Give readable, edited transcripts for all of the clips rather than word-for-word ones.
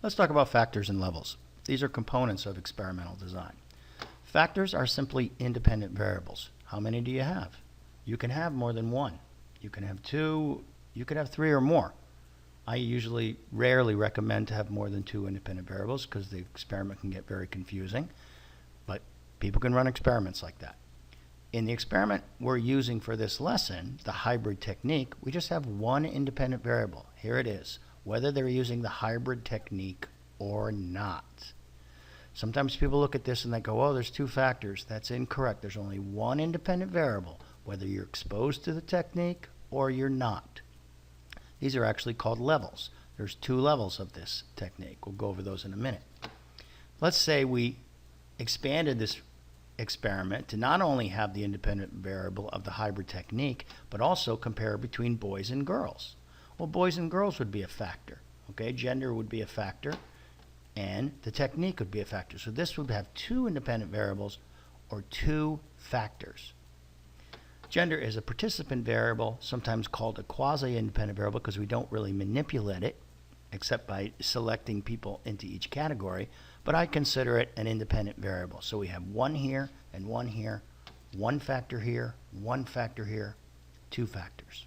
Let's talk about factors and levels. These are components of experimental design. Factors are simply independent variables. How many do you have? You can have more than one. You can have two, you could have three or more. I rarely recommend to have more than two independent variables because the experiment can get very confusing, but people can run experiments like that. In the experiment we're using for this lesson, the hybrid technique, we just have one independent variable. Here it is, whether they're using the hybrid technique or not. Sometimes people look at this and they go, oh, there's two factors. That's incorrect. There's only one independent variable, whether you're exposed to the technique or you're not. These are actually called levels. There's two levels of this technique. We'll go over those in a minute. Let's say we expanded this experiment to not only have the independent variable of the hybrid technique, but also compare between boys and girls. Well, boys and girls would be a factor. Okay, gender would be a factor, and the technique would be a factor. So this would have two independent variables or two factors. Gender is a participant variable, sometimes called a quasi-independent variable because we don't really manipulate it except by selecting people into each category, but I consider it an independent variable. So we have one here and one here, one factor here, two factors.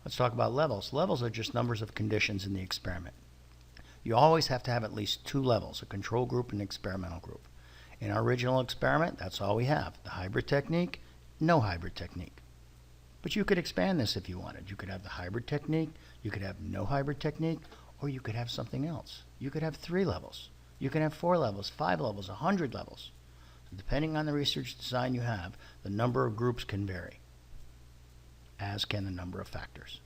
Let's talk about levels. Levels are just numbers of conditions in the experiment. You always have to have at least two levels, a control group and an experimental group. In our original experiment, that's all we have. The hybrid technique, no hybrid technique. But you could expand this if you wanted. You could have the hybrid technique, you could have no hybrid technique, or you could have something else. You could have 3 levels. You can have 4 levels, 5 levels, 100 levels. So depending on the research design you have, the number of groups can vary, as can the number of factors.